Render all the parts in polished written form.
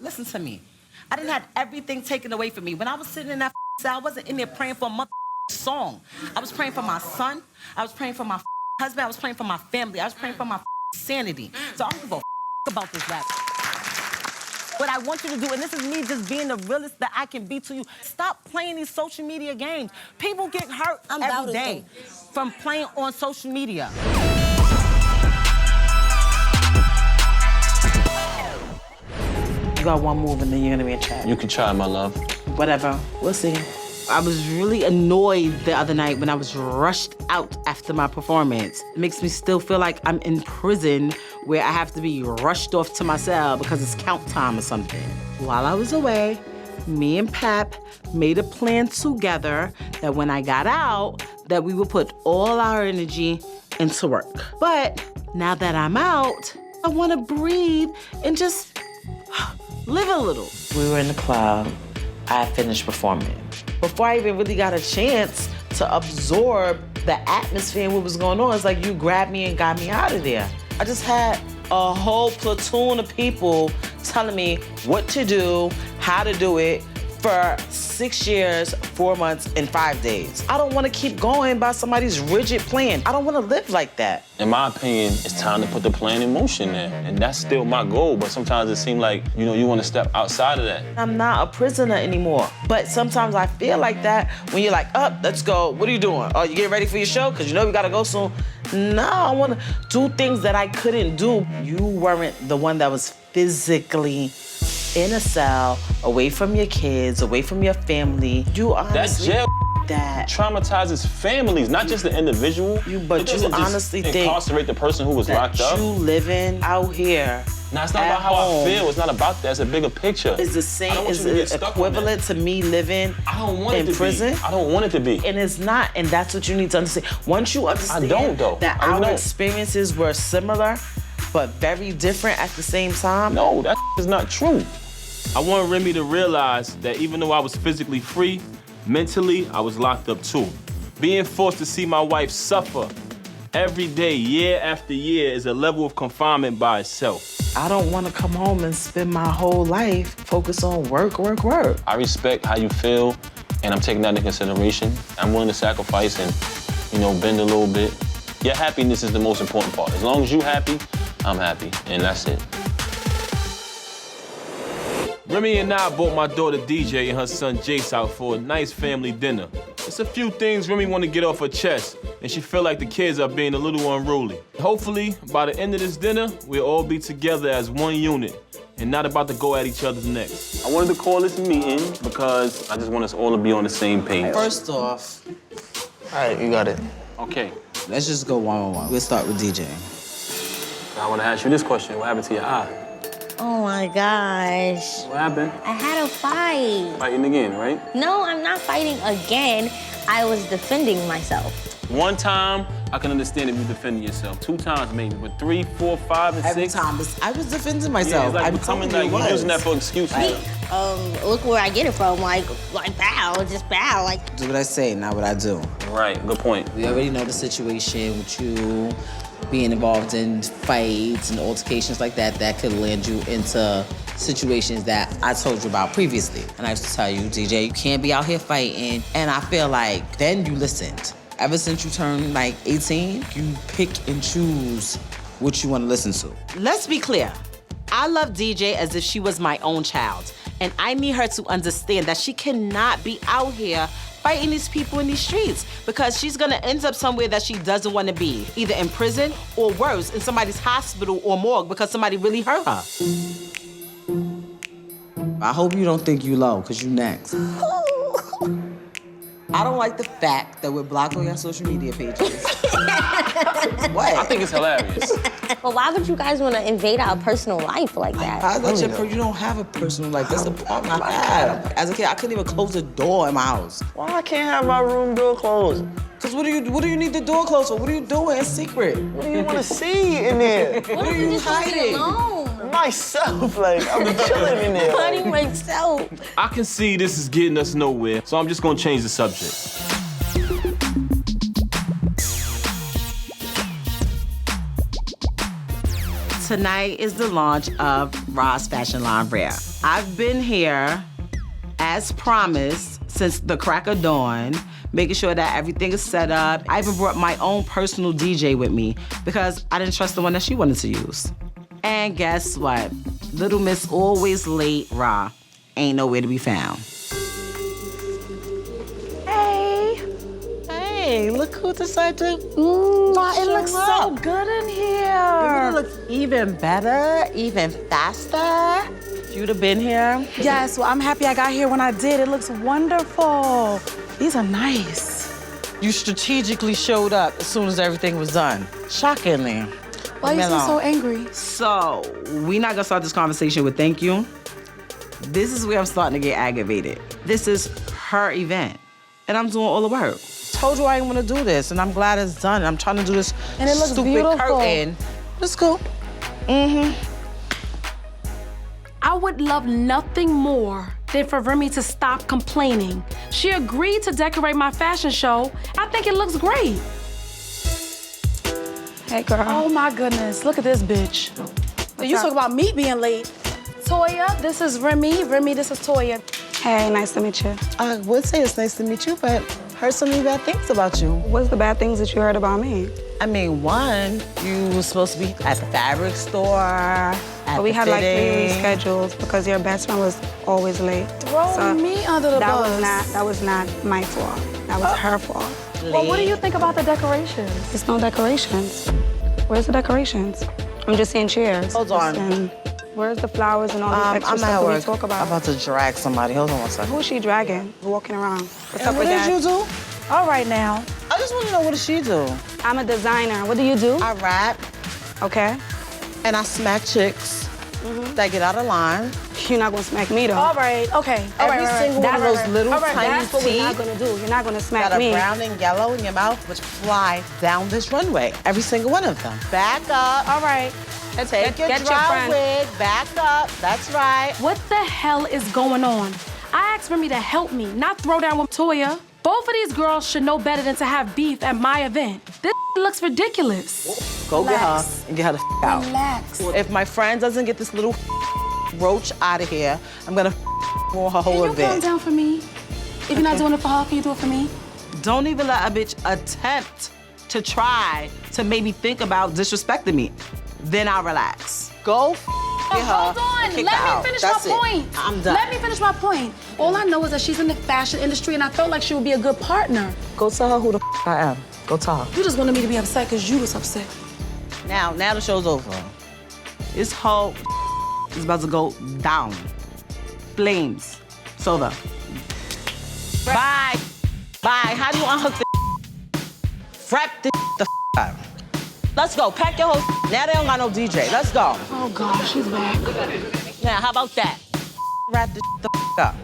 Listen to me. I didn't have everything taken away from me. When I was sitting in that cell, I wasn't in there praying for a mother song. I was praying for my son. I was praying for my husband. I was praying for my family. I was praying for my sanity. So I don't give a about this rap. What I want you to do, and this is me just being the realest that I can be to you, stop playing these social media games. People get hurt every day from playing on social media. You got one move and then you're gonna be in chat. You can try, my love. Whatever, we'll see. I was really annoyed the other night when I was rushed out after my performance. It makes me still feel like I'm in prison where I have to be rushed off to my cell because it's count time or something. While I was away, me and Pep made a plan together that when I got out, that we would put all our energy into work. But now that I'm out, I wanna breathe and just live a little. We were in the club. I finished performing. Before I even really got a chance to absorb the atmosphere and what was going on, it's like you grabbed me and got me out of there. I just had a whole platoon of people telling me what to do, how to do it for 6 years, 4 months, and 5 days. I don't want to keep going by somebody's rigid plan. I don't want to live like that. In my opinion, it's time to put the plan in motion there. And that's still my goal, but sometimes it seems like, you want to step outside of that. I'm not a prisoner anymore. But sometimes I feel like that when you're like, up, let's go. What are you doing? Oh, you getting ready for your show? Because you know we got to go soon. No, I want to do things that I couldn't do. You weren't the one that was physically in a cell, away from your kids, away from your family. You honestly that jail that traumatizes families, not just the individual. But you honestly think incarcerate the person who was locked up. You living out here. No, it's not about how I feel. It's not about that. It's a bigger picture. It's the same. Is it equivalent to me living in prison? I don't want it to be. And it's not. And that's what you need to understand. Once you understand that our experiences were similar, but very different at the same time. No, that is not true. I want Remy to realize that even though I was physically free, mentally, I was locked up too. Being forced to see my wife suffer every day, year after year, is a level of confinement by itself. I don't want to come home and spend my whole life focused on work. I respect how you feel, and I'm taking that into consideration. I'm willing to sacrifice and, bend a little bit. Your happiness is the most important part. As long as you're happy, I'm happy, and that's it. Remy and I brought my daughter DJ and her son Jace out for a nice family dinner. It's a few things Remy want to get off her chest, and she feel like the kids are being a little unruly. Hopefully, by the end of this dinner, we'll all be together as one unit and not about to go at each other's necks. I wanted to call this meeting because I just want us all to be on the same page. First off, all right, you got it. Okay. Let's just go one-on-one. We'll start with DJ. I want to ask you this question. What happened to your eye? Oh my gosh. What happened? I had a fight. Fighting again, right? No, I'm not fighting again. I was defending myself. One time, I can understand if you defending yourself. 2 times maybe, but 3, 4, 5, and 6. Every time, I was defending myself. Yeah, it's like becoming like you're using that for excuses. Look where I get it from. Like bow, just bow. Like. Do what I say, not what I do. Right. Good point. We already know the situation with you being involved in fights and altercations like that could land you into situations that I told you about previously. And I used to tell you, DJ, you can't be out here fighting. And I feel like then you listened. Ever since you turned like 18, you pick and choose what you want to listen to. Let's be clear. I love DJ as if she was my own child. And I need her to understand that she cannot be out here fighting these people in these streets because she's gonna end up somewhere that she doesn't want to be, either in prison or worse, in somebody's hospital or morgue because somebody really hurt her. I hope you don't think you low, because you next. I don't like the fact that we're blocked on your social media pages. What? I think it's hilarious. But why would you guys want to invade our personal life like that? You don't have a personal life. That's the problem I have. As a kid, I couldn't even close the door in my house. Why I can't have my room door closed? Because what do you need the door closed for? What are you doing in secret? What do you want to see in there? What are you hiding? Myself, like, I'm chilling in there. Hiding myself. I can see this is getting us nowhere, so I'm just gonna change the subject. Tonight is the launch of Ra's fashion line, Rare. I've been here, as promised, since the crack of dawn, making sure that everything is set up. I even brought my own personal DJ with me because I didn't trust the one that she wanted to use. And guess what? Little Miss Always Late Ra ain't nowhere to be found. Hey, look who decided to It looks so good in here. It looks even better, even faster. If you'd have been here. Yes, well, I'm happy I got here when I did. It looks wonderful. These are nice. You strategically showed up as soon as everything was done. Shockingly. Why you seem so angry? So, we not gonna start this conversation with thank you. This is where I'm starting to get aggravated. This is her event, and I'm doing all the work. Told you I didn't want to do this, and I'm glad it's done. I'm trying to do this And it looks stupid beautiful. curtain. It's cool. I would love nothing more than for Remy to stop complaining. She agreed to decorate my fashion show. I think it looks great. Hey, girl. Oh, my goodness. Look at this bitch. You talk about me being late. Toya, this is Remy. Remy, this is Toya. Hey, nice to meet you. I would say it's nice to meet you, but heard so many bad things about you. What's the bad things that you heard about me? I mean, one, you were supposed to be at the fabric store, But we had like 3 reschedules because your best friend was always late. Throw me under the bus. That was not my fault. That was her fault. Well, what do you think about the decorations? There's no decorations. Where's the decorations? I'm just seeing chairs. Hold on. And where's the flowers and all the extra I'm stuff at that we work. talk about? I'm about to drag somebody. Hold on one second. Who is she dragging? Walking around. What's up What with did that? you do? All right now. I just want to know, what does she do? I'm a designer. What do you do? I rap, Okay. and I smack chicks that get out of line. You're not gonna smack me though. All right, okay. All right, Every right, single one of those little All right, tiny that's what we're not teeth gonna do. You're not gonna smack that are me. brown and yellow in your mouth, which fly down this runway. Every single one of them. Back up. All right. Take your get your dry friend. wig. Back up. That's right. What the hell is going on? I asked Remy to help me, not throw down with Toya. Both of these girls should know better than to have beef at my event. This looks ridiculous. Go get her and get her the out. Relax. If my friend doesn't get this little roach out of here, I'm gonna ruin her whole Can you calm event. down for me? If you're not doing it for her, can you do it for me? Don't even let a bitch attempt to try to make me think about disrespecting me. Then I'll relax. Go get her. Hold on, and kick let her me out. finish That's my it. point. I'm done. Let me finish my point. All I know is that she's in the fashion industry and I felt like she would be a good partner. Go tell her who the I am. Go tell her. You just wanted me to be upset because you was upset. Now the show's over. This whole is about to go down. Flames. Soda. Bye. Bye. How do you unhook the Wrap the out. Let's go. Pack your whole Now they don't got no DJ. Let's go. Oh gosh, she's back. Now, how about that? Wrap the up.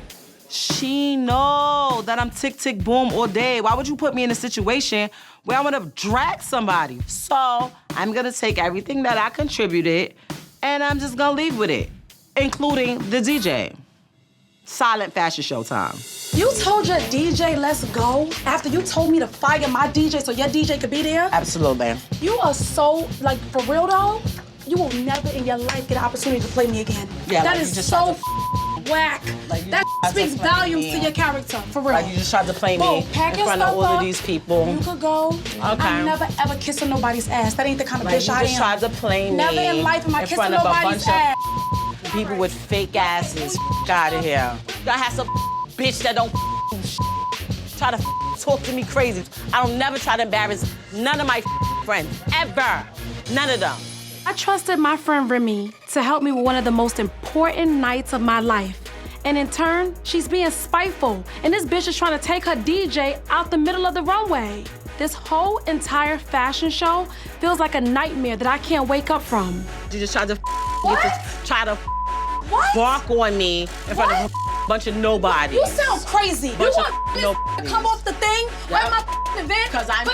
She know that I'm tick, tick, boom all day. Why would you put me in a situation where I want to drag somebody? So I'm going to take everything that I contributed and I'm just going to leave with it, including the DJ. Silent fashion show time. You told your DJ let's go after you told me to fire my DJ so your DJ could be there? Absolutely. You are so, like, for real though, you will never in your life get an opportunity to play me again. Yeah, that like is you just so tried whack. Like you That tried to speaks play volumes me. to your character, for real. Like you just tried to play Boom, me pack in your front of stuff all up. of these people. You could go. Okay. I'm never ever kissing nobody's ass. That ain't the kind of Like bitch you I just am. tried to play me Never in life am I in kissing front of a nobody's bunch ass. of people with fake asses. Out of here. You gotta have some bitch that don't try to talk to me crazy. I don't never try to embarrass none of my friends, ever. None of them. I trusted my friend Remy to help me with one of the most important nights of my life. And in turn, she's being spiteful. And this bitch is trying to take her DJ out the middle of the runway. This whole entire fashion show feels like a nightmare that I can't wake up from. You just tried to What? bark on me in front of a bunch of nobodies. You sound crazy. You Bunch of want this nobodies. to come off the thing? Yeah. Right my event? 'Cause I'm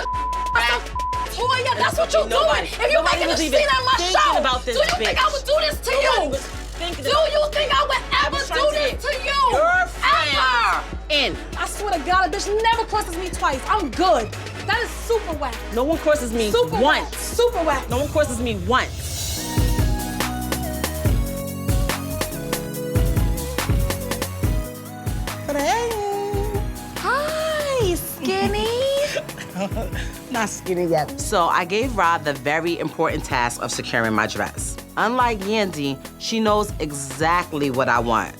Toya, that's what you're Nobody- doing. If you're nobody making a was scene even at my thinking show, about this do you think I bitch. would do this to you? Nobody was thinking Do about you think I would ever was trying do to this get to you? your friend Ever? in. I swear to God, a bitch never crosses me twice. I'm good. That is super whack. No one crosses me Super once. whack. Super whack. No one crosses me once. Not skinny yet. So I gave Rod the very important task of securing my dress. Unlike Yandy, she knows exactly what I want.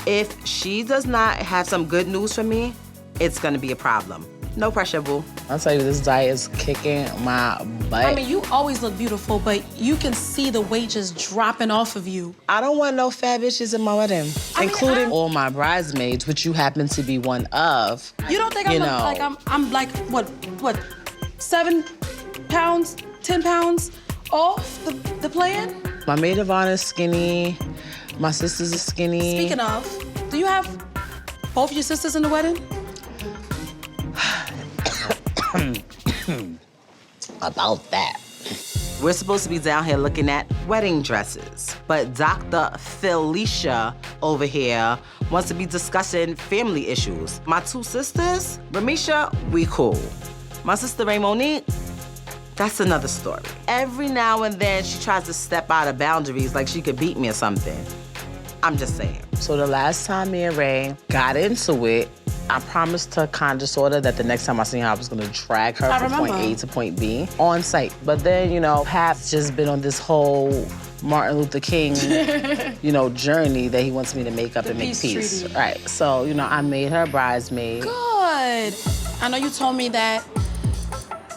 If she does not have some good news for me, it's gonna be a problem. No pressure, boo. I'll tell you, this diet is kicking my butt. I mean, you always look beautiful, but you can see the weight just dropping off of you. I don't want no fat bitches in my wedding, including all my bridesmaids, which you happen to be one of. You don't think I'm like what, 7 pounds, 10 pounds off the plan? My maid of honor is skinny. My sisters are skinny. Speaking of, do you have both of your sisters in the wedding? About that. We're supposed to be down here looking at wedding dresses, but Dr. Felicia over here wants to be discussing family issues. My 2 sisters, Ramisha, we cool. My sister Raymonique, that's another story. Every now and then she tries to step out of boundaries like she could beat me or something. I'm just saying. So the last time me and Ray got into it, I promised her kind of sorta that the next time I seen her, I was gonna drag her from point A to point B on site. But then, Pap's just been on this whole Martin Luther King, journey that he wants me to make up and make peace. Treaty. Right. So, I made her bridesmaid. Good. I know you told me that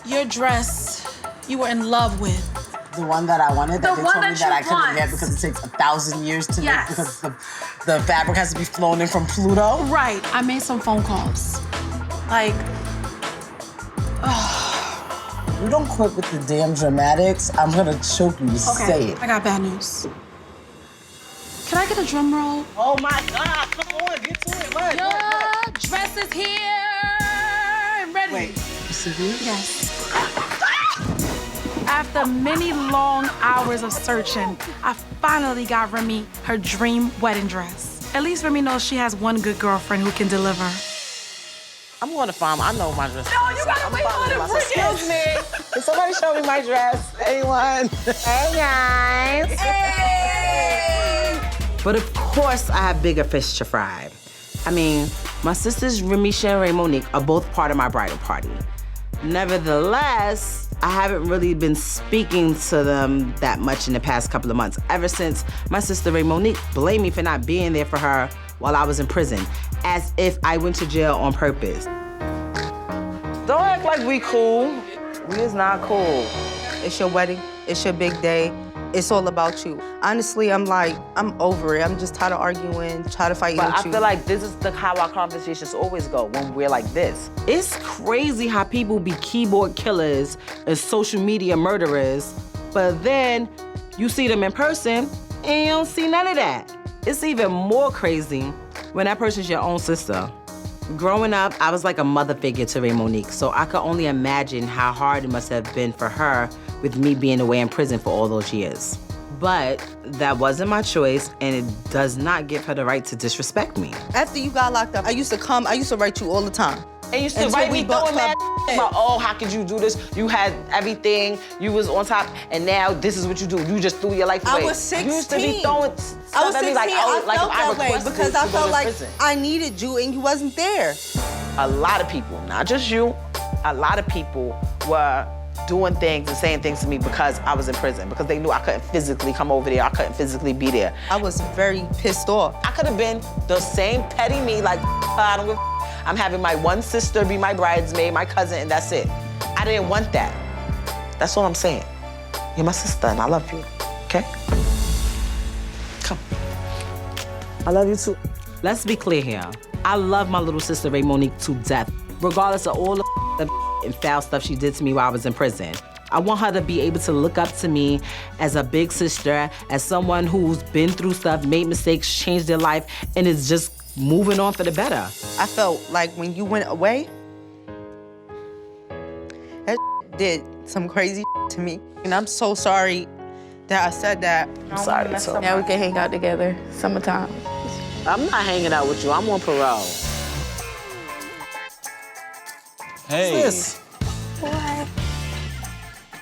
your dress you were in love with. The one that I wanted, that The they one told me that that you I couldn't want. get because it takes 1,000 years to Yes. make, because the fabric has to be flown in from Pluto. Right. I made some phone calls. Like, You don't quit with the damn dramatics, I'm gonna choke you to say it. I got bad news. Can I get a drum roll? Oh my God, come on, get to it. What? Your dress is here and ready. Wait, you serious? Yes. After many long hours of searching, I finally got Remy her dream wedding dress. At least Remy knows she has one good girlfriend who can deliver. I'm going to farm. I know my dress. No, you gotta wait on it. Bring it. Excuse me. Can somebody show me my dress? Anyone? Hey, guys. Hey! But of course, I have bigger fish to fry. I mean, my sisters Ramisha and Raymonique are both part of my bridal party. Nevertheless, I haven't really been speaking to them that much in the past couple of months, ever since my sister Raymonique blamed me for not being there for her while I was in prison, as if I went to jail on purpose. Don't act like we cool. We is not cool. It's your wedding. It's your big day. It's all about you. Honestly, I'm over it. I'm just tired of arguing, tired of fighting But with I you. feel like this is how our conversations always go when we're like this. It's crazy how people be keyboard killers and social media murderers, but then you see them in person and you don't see none of that. It's even more crazy when that person's your own sister. Growing up, I was like a mother figure to Raymonique, so I could only imagine how hard it must have been for her with me being away in prison for all those years. But that wasn't my choice, and it does not give her the right to disrespect me. After you got locked up, I used to write you all the time. And you still Until write we me both throwing mad club- about, oh, how could you do this? You had everything, you was on top, and now this is what you do. You just threw your life away. I was 16. You used to be throwing stuff I was at 16. me like, oh, I like felt if I that way requested because to I go felt to like prison. I needed you and you wasn't there. A lot of people, not just you, a lot of people were doing things and saying things to me because I was in prison, because they knew I couldn't physically come over there, I couldn't physically be there. I was very pissed off. I could have been the same petty me, like, I don't give a I'm having my one sister be my bridesmaid, my cousin, and that's it. I didn't want that. That's all I'm saying. You're my sister, and I love you, okay? Come. I love you too. Let's be clear here. I love my little sister Raymonique to death, regardless of all the and foul stuff she did to me while I was in prison. I want her to be able to look up to me as a big sister, as someone who's been through stuff, made mistakes, changed their life, and is just moving on for the better. I felt like when you went away, that did some crazy to me. And I'm so sorry that I said that. I'm sorry, so. Now we can hang out together, summertime. I'm not hanging out with you, I'm on parole. Hey. Sis. What?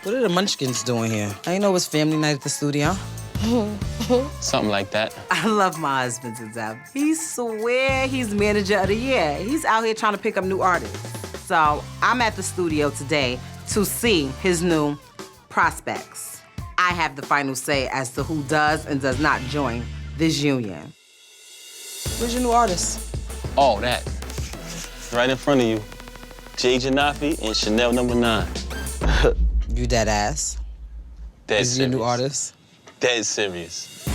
What are the Munchkins doing here? I know it's family night at the studio. Something like that. I love my husband to death. He swear he's manager of the year. He's out here trying to pick up new artists. So I'm at the studio today to see his new prospects. I have the final say as to who does and does not join this union. Who's your new artist? Oh, that. Right in front of you. Jay Janafi and Chanel No. 9. You dead ass. Dead Is serious. your new artist? Dead serious.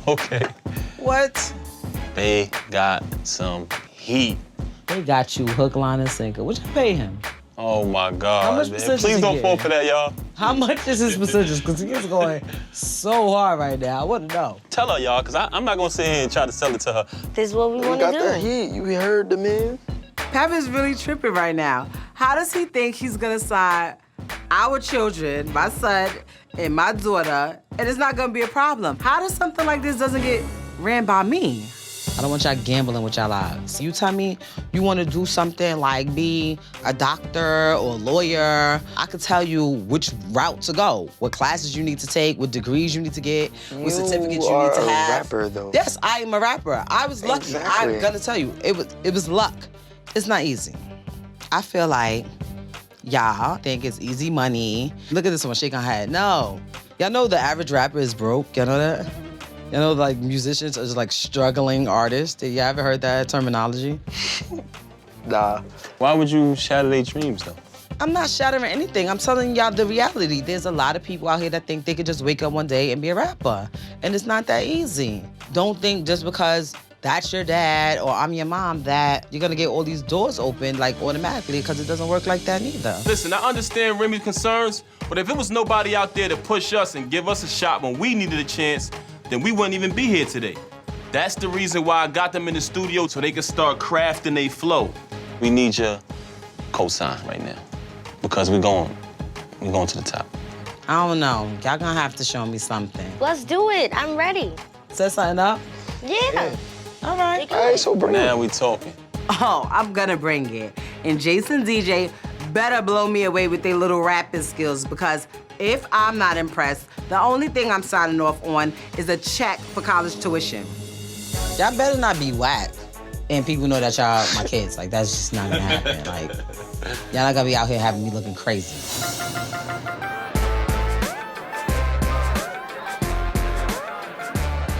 Okay. What? They got some heat. They got you hook, line, and sinker. What you pay him? Oh my God. How much man. percentage Please he don't get? fall for that, y'all. How much is his percentage? Because he is going so hard right now. I want to know. Tell her, y'all, because I'm not going to sit here and try to sell it to her. This is what we You want to got do. that heat. You heard the man. Pep is really tripping right now. How does he think he's gonna sign our children, my son and my daughter, and it's not gonna be a problem? How does something like this doesn't get ran by me? I don't want y'all gambling with y'all lives. You tell me you want to do something like be a doctor or a lawyer. I could tell you which route to go, what classes you need to take, what degrees you need to get, what certificates you need to have. You are a rapper, though. Yes, I am a rapper. I was lucky. Exactly. I'm gonna tell you, it was luck. It's not easy. I feel like y'all think it's easy money. Look at this one shaking her head. No. Y'all know the average rapper is broke. Y'all know that? Y'all know like musicians are just like struggling artists. You ever heard that terminology? Nah. Why would you shatter their dreams, though? I'm not shattering anything. I'm telling y'all the reality. There's a lot of people out here that think they could just wake up one day and be a rapper. And it's not that easy. Don't think just because that's your dad or I'm your mom that you're gonna get all these doors open like automatically, because it doesn't work like that neither. Listen, I understand Remy's concerns, but if it was nobody out there to push us and give us a shot when we needed a chance, then we wouldn't even be here today. That's the reason why I got them in the studio so they could start crafting their flow. We need your cosign right now because we're going to the top. I don't know. Y'all gonna have to show me something. Let's do it. I'm ready. Set something up? Yeah. All right. All right, so bring Now it. we talking. Oh, I'm gonna bring it. And Jason DJ better blow me away with their little rapping skills, because if I'm not impressed, the only thing I'm signing off on is a check for college tuition. Y'all better not be whack. And people know that y'all my kids. Like, that's just not gonna happen. Like, y'all not gonna be out here having me looking crazy.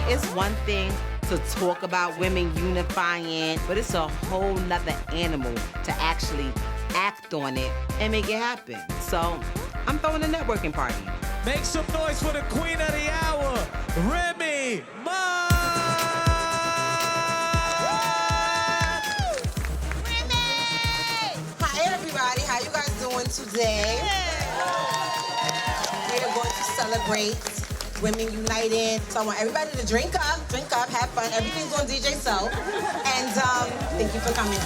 It's one thing to talk about women unifying, but it's a whole nother animal to actually act on it and make it happen. So I'm throwing a networking party. Make some noise for the queen of the hour, Remy Ma! Hi, everybody. How you guys doing today? We are going to celebrate Women United. So I want everybody to drink up, have fun. Everything's on DJ Self. And thank you for coming.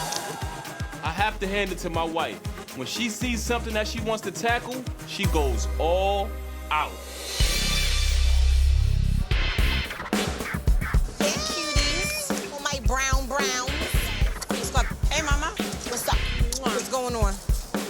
I have to hand it to my wife. When she sees something that she wants to tackle, she goes all out. Hey, cuties. Oh, my brown browns. Hey, mama. What's up? What's going on?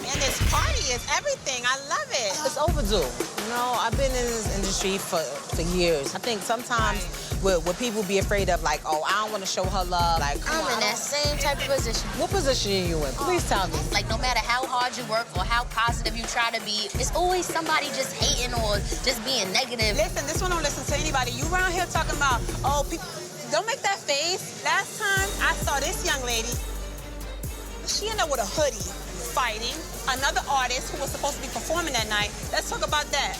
Man, this party is everything. I love it. It's overdue. You know, I've been in this industry for years. I think sometimes what people be afraid of, like, oh, I don't want to show her love. Like, I'm in that same type of position. What position are you in? Please tell me. Like, no matter how hard you work or how positive you try to be, it's always somebody just hating or just being negative. Listen, this one don't listen to anybody. You around here talking about, oh, people, don't make that face. Last time I saw this young lady, she ended up with a hoodie, fighting another artist who was supposed to be performing that night. Let's talk about that.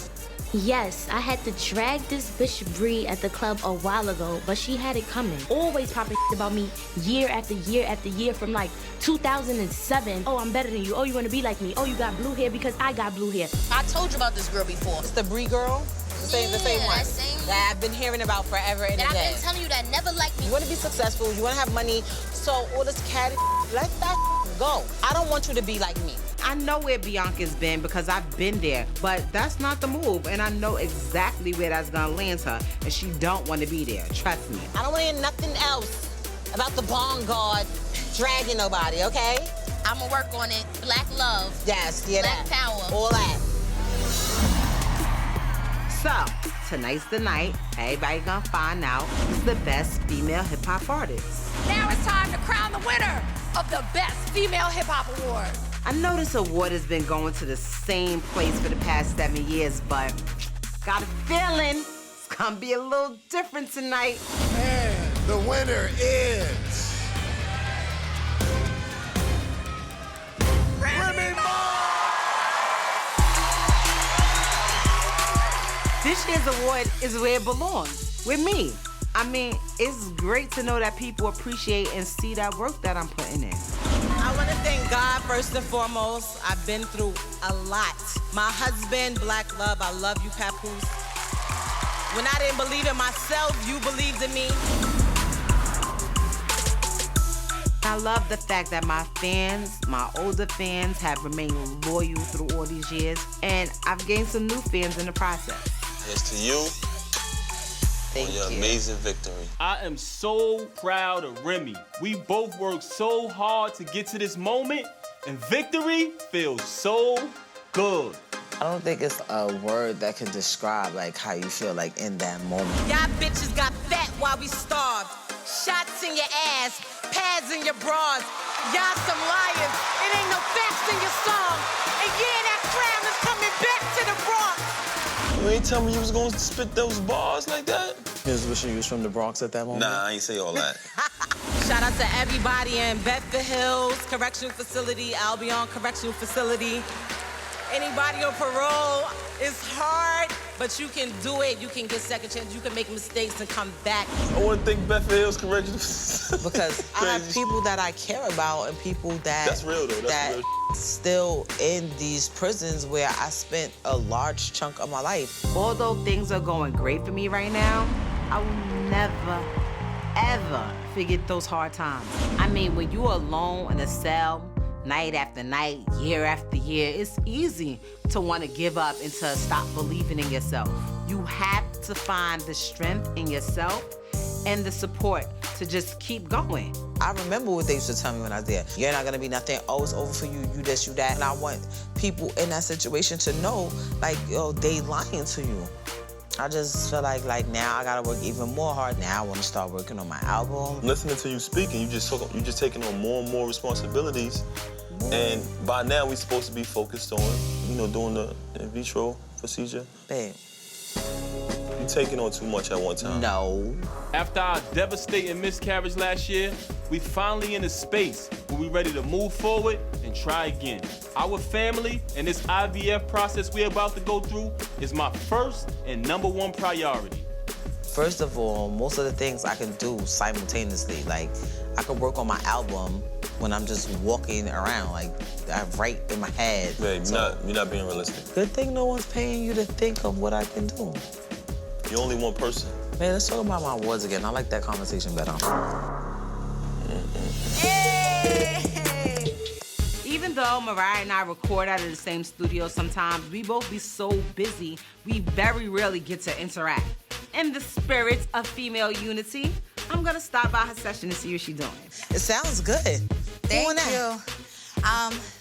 Yes, I had to drag this bitch Bree at the club a while ago, but she had it coming. Always popping about me year after year after year from like 2007. Oh, I'm better than you. Oh, you wanna be like me. Oh, you got blue hair because I got blue hair. I told you about this girl before. It's the Bree girl? The same one. That same one. That I've been hearing about forever and a That day. I've been telling you that never liked me. You wanna be successful, you wanna have money, so all this catty, let that go. I don't want you to be like me. I know where Bianca's been because I've been there, but that's not the move, and I know exactly where that's gonna land her, and she don't want to be there, trust me. I don't want to hear nothing else about the bong guard dragging nobody, okay? I'ma work on it. Black love. Yes, yeah, Black that. power. All that. So, tonight's the night. Everybody gonna find out who's the best female hip-hop artist. Now it's time to crown the winner of the Best Female Hip Hop Award. I know this award has been going to the same place for the past 7 years, but got a feeling it's gonna be a little different tonight. And the winner is... Remy Ma! This year's award is where it belongs, with me. I mean, it's great to know that people appreciate and see that work that I'm putting in. I want to thank God first and foremost. I've been through a lot. My husband, Black Love, I love you, Papoose. When I didn't believe in myself, you believed in me. I love the fact that my fans, my older fans, have remained loyal through all these years, and I've gained some new fans in the process. Here's to you. Thank your you. amazing victory. I am so proud of Remy. We both worked so hard to get to this moment, and victory feels so good. I don't think it's a word that can describe like how you feel like in that moment. Y'all bitches got fat while we starved. Shots in your ass, pads in your bras. Y'all some liars. It ain't no facts in your song. And yeah, that crown is coming back to the Bronx. You ain't tell me you was gonna spit those bars like that? He was wishing you was from the Bronx at that moment? Nah, I ain't say all that. Shout out to everybody in Bedford Hills Correctional Facility, Albion Correctional Facility. Anybody on parole, it's hard, but you can do it. You can get second chance. You can make mistakes and come back. I want to thank Bedford Hills Correctional. Because I have people that I care about and people that... That's real, though. That's real. Still in these prisons where I spent a large chunk of my life. Although things are going great for me right now, I will never, ever forget those hard times. I mean, when you're alone in a cell, night after night, year after year, it's easy to want to give up and to stop believing in yourself. You have to find the strength in yourself and the support to just keep going. I remember what they used to tell me when I was there. You're not gonna be nothing. Oh, it's over for you. You this, you that. And I want people in that situation to know, like, yo, they lying to you. I just feel like now I gotta work even more hard. Now I want to start working on my album. Listening to you speaking, you just taking on more and more responsibilities. And by now we're supposed to be focused on, doing the in vitro procedure. Babe. You taking on too much at one time. No. After our devastating miscarriage last year, we finally in a space where we ready to move forward and try again. Our family and this IVF process we're about to go through is my first and #1 priority. First of all, most of the things I can do simultaneously. Like, I can work on my album when I'm just walking around, like, I write in my head. Babe, you're not being realistic. Good thing no one's paying you to think of what I can do. You're only one person. Man, let's talk about my awards again. I like that conversation better. Even though Mariah and I record out of the same studio sometimes, we both be so busy, we very rarely get to interact. In the spirit of female unity, I'm gonna stop by her session to see what she's doing. It sounds good. Thank you.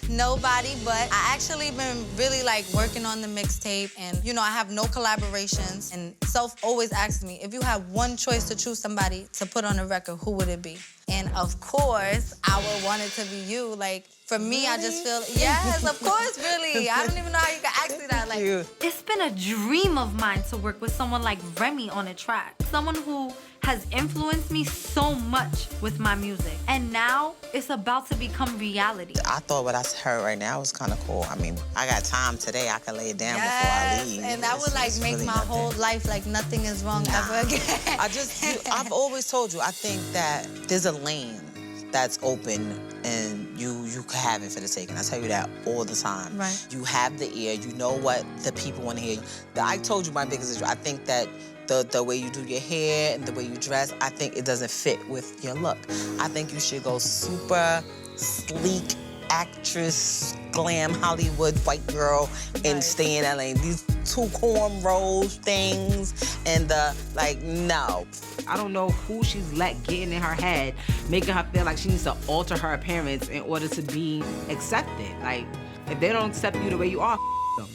Nobody, but I actually been really working on the mixtape, and I have no collaborations. And Self always asks me, if you had one choice to choose somebody to put on a record, who would it be? And of course, I would want it to be you. For me, I just feel, yes, of course, really. I don't even know how you can ask me that. It's been a dream of mine to work with someone like Remy on a track. Someone who has influenced me so much with my music. And now, it's about to become reality. I thought what I heard right now was kind of cool. I mean, I got time today. I can lay it down before I leave. And that would make really my whole life nothing is wrong ever again. I've always told you, I think that there's a lane that's open and you can have it for the taking. I tell you that all the time. Right. You have the ear, you know what the people want to hear. I told you my biggest issue. I think that the way you do your hair and the way you dress, I think it doesn't fit with your look. I think you should go super sleek, actress, glam, Hollywood, white girl, and stay in that lane. These 2 cornrows things and no. I don't know who she's let getting in her head, making her feel like she needs to alter her appearance in order to be accepted. If they don't accept you the way you are, them.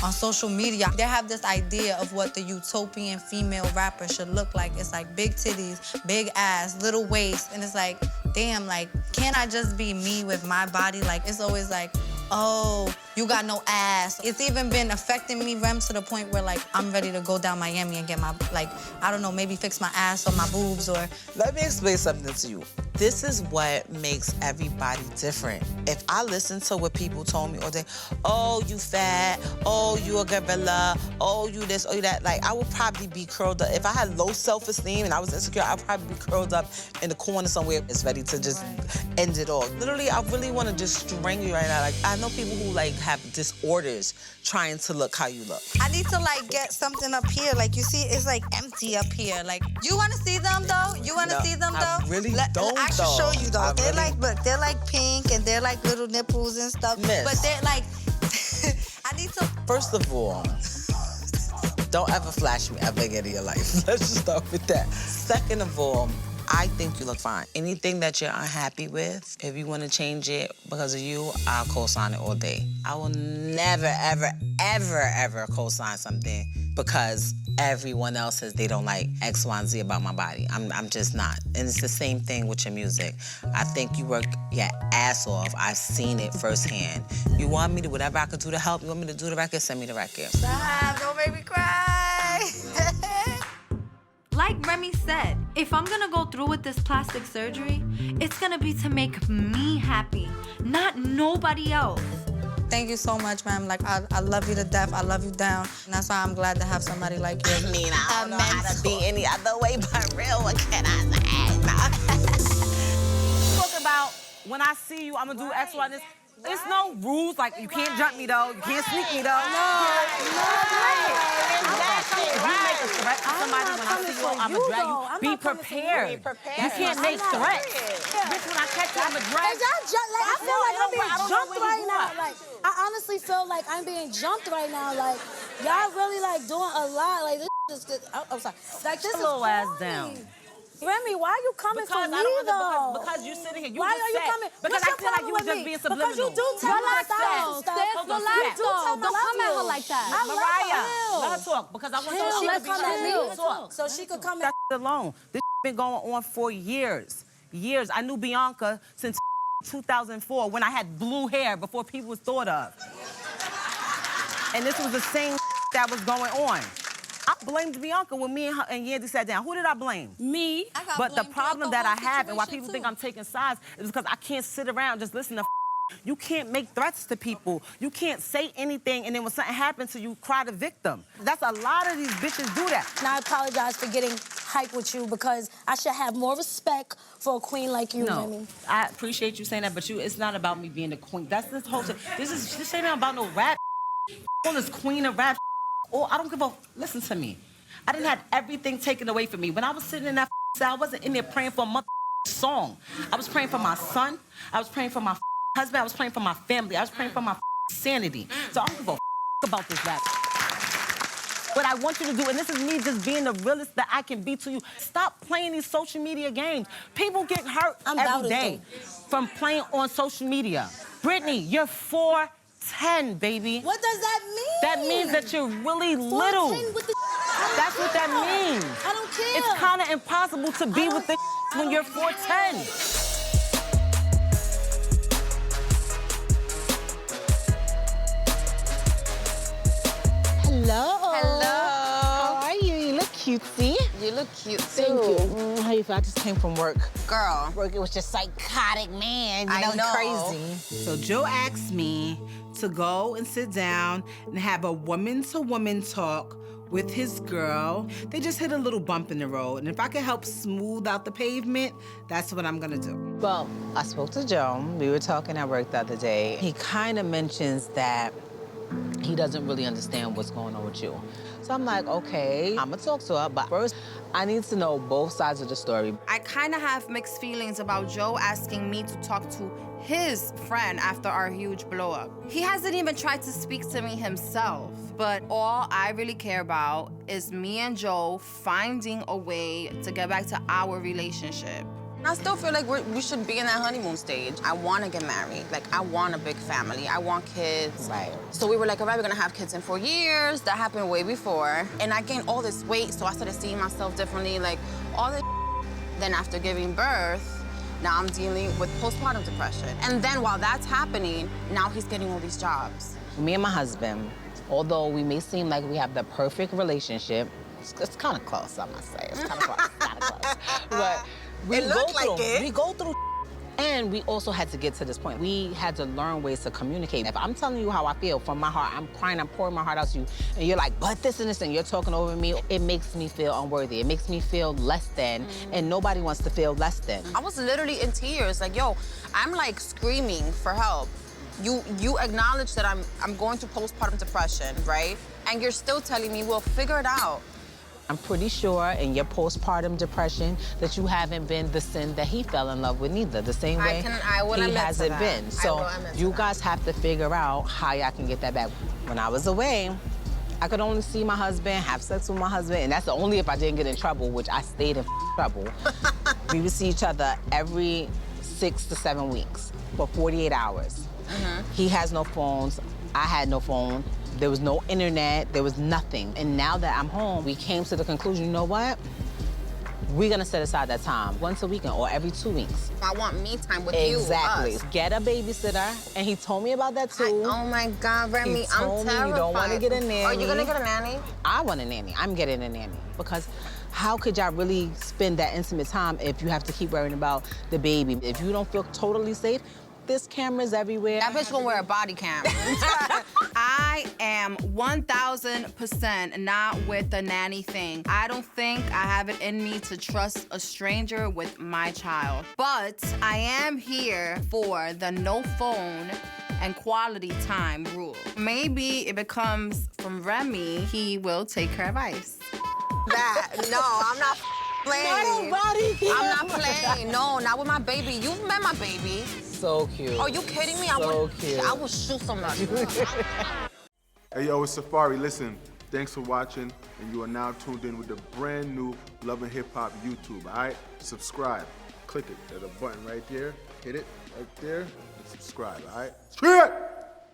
on social media, they have this idea of what the utopian female rapper should look like. It's like big titties, big ass, little waist, and it's like, damn, like, can't I just be me with my body? Like, it's always like, oh, you got no ass. It's even been affecting me, Rem, to the point where, like, I'm ready to go down Miami and get my, like, I don't know, maybe fix my ass or my boobs or... Let me explain something to you. This is what makes everybody different. If I listen to what people told me all day, oh, you fat, oh, you a gorilla, oh, you this, oh, you that, like, I would probably be curled up. If I had low self-esteem and I was insecure, I'd probably be curled up in the corner somewhere that's ready to just end it all. Literally, I really want to just strangle you right now. Like, I know people who, like, have disorders trying to look how you look. I need to, like, get something up here. Like, you see, it's, like, empty up here. Like, you want to see them, though? You want to see them, though? I really don't, I should show you, though. They're really... like, but they're, like, pink, and they're, like, little nipples and stuff. Miss. But they're, like, I need to... First of all, don't ever flash me ever again in your life. Let's just start with that. Second of all, I think you look fine. Anything that you're unhappy with, if you want to change it because of you, I'll co-sign it all day. I will never, ever, ever, ever co-sign something because everyone else says they don't like X, Y, and Z about my body. I'm just not. And it's the same thing with your music. I think you work your ass off. I've seen it firsthand. You want me to, whatever I could do to help, you want me to do the record, send me the record. Stop, don't make me cry. Like Remy said, if I'm gonna go through with this plastic surgery, it's gonna be to make me happy, not nobody else. Thank you so much, ma'am. Like, I love you to death. I love you down. And that's why I'm glad to have somebody like you. I mean, I don't know how to be any other way but real. What can I say? Talk about when I see you, I'm gonna do X, Y, this. There's no rules, like, you can't jump me, though. You can't sneak me, though. Exactly. If you make a threat to somebody when I see you, I'm gonna drag you. Be prepared. You can't make threats. Bitch, when I catch you, I'm gonna drag you. Like, I feel like I'm being jumped right now. Like, I honestly feel like I'm being jumped right now. Like, y'all really, like, doing a lot. Like, this is, I'm sorry. Like, this is little ass down. Remy, why are you coming for me, though? Because you're sitting here. You why just are you said, coming? Because I feel like you were just being subliminal. Because you do tell my style stuff. Relax, though. Don't come at her like that. Mariah, let her talk. Because I want so she to could come at me. Talk. So she could come at me. Alone. This been going on for years. Years. I knew Bianca since 2004 when I had blue hair before people was thought of. And this was the same that was going on. I blamed Bianca when me and her and Yandy sat down. Who did I blame? Me. But the problem that I have and why people think I'm taking sides is because I can't sit around and just listen to You can't make threats to people. You can't say anything and then when something happens to you, cry the victim. That's a lot of these bitches do that. And I apologize for getting hype with you because I should have more respect for a queen like you, Remy. I appreciate you saying that, but it's not about me being the queen. That's this whole shit. This ain't about no rap. All this queen of rap. Oh, I don't give a... Listen to me. I didn't have everything taken away from me. When I was sitting in that cell, I wasn't in there praying for a mother song. I was praying for my son. I was praying for my husband. I was praying for my family. I was praying for my sanity. So I don't give a about this rap. What I want you to do, and this is me just being the realest that I can be to you, stop playing these social media games. People get hurt every day from playing on social media. Brittany, you're 4'10", baby. What does that mean? That means that you're really little. With the That's what that means. I don't care. It's kind of impossible to be with the when you're 4'10". Hello. Hello. How are you? You look cutesy. You look cute, too. Thank you. How you feel? I just came from work. Girl. Work, it was just psychotic, man. I know. Crazy. So Joe asked me to go and sit down and have a woman-to-woman talk with his girl. They just hit a little bump in the road. And if I could help smooth out the pavement, that's what I'm gonna do. Well, I spoke to Joe. We were talking at work the other day. He kind of mentions that he doesn't really understand what's going on with you. So I'm like, okay, I'm gonna talk to her, but first, I need to know both sides of the story. I kind of have mixed feelings about Joe asking me to talk to his friend after our huge blow-up. He hasn't even tried to speak to me himself, but all I really care about is me and Joe finding a way to get back to our relationship. I still feel like we should be in that honeymoon stage. I want to get married. Like, I want a big family. I want kids. Right. So we were like, all right, we're going to have kids in 4 years. That happened way before. And I gained all this weight, so I started seeing myself differently. Like, all this. Then after giving birth, now I'm dealing with postpartum depression. And then while that's happening, now he's getting all these jobs. Me and my husband, although we may seem like we have the perfect relationship, it's kind of close, I must say. It's kind of close, kind of close. But we go through, and we also had to get to this point. We had to learn ways to communicate. If I'm telling you how I feel from my heart, I'm crying, I'm pouring my heart out to you, and you're like, but this and this, and you're talking over me, it makes me feel unworthy. It makes me feel less than, and nobody wants to feel less than. I was literally in tears, like, yo, I'm like screaming for help. You acknowledge that I'm going through postpartum depression, right? And you're still telling me, well, figure it out. I'm pretty sure in your postpartum depression that you haven't been the sin that he fell in love with neither, the same way he hasn't been. So you guys have to figure out how y'all can get that back. When I was away, I could only see my husband, have sex with my husband, and that's only if I didn't get in trouble, which I stayed in trouble. We would see each other every 6 to 7 weeks for 48 hours. He has no phones, I had no phone. There was no internet, there was nothing. And now that I'm home, we came to the conclusion, you know what? We're gonna set aside that time once a weekend or every 2 weeks. I want me time with you. Exactly. Get a babysitter, and he told me about that too. Oh my God, Remy, I'm terrified. You don't want to get a nanny. Are you gonna get a nanny? I want a nanny. I'm getting a nanny because how could y'all really spend that intimate time if you have to keep worrying about the baby? If you don't feel totally safe, there's cameras everywhere. That bitch gonna wear a body cam. I am 1,000% not with the nanny thing. I don't think I have it in me to trust a stranger with my child. But I am here for the no phone and quality time rule. Maybe if it comes from Remy, he will take her advice. No, I'm not playing. I'm not playing. No, not with my baby. You've met my baby. So cute. Are you kidding me? So cute. I will shoot somebody. Hey, yo, it's Safari. Listen, thanks for watching, and you are now tuned in with the brand new Love and Hip Hop YouTube, all right? Subscribe. Click it. There's a button right there. Hit it right there and subscribe, all right? Straight!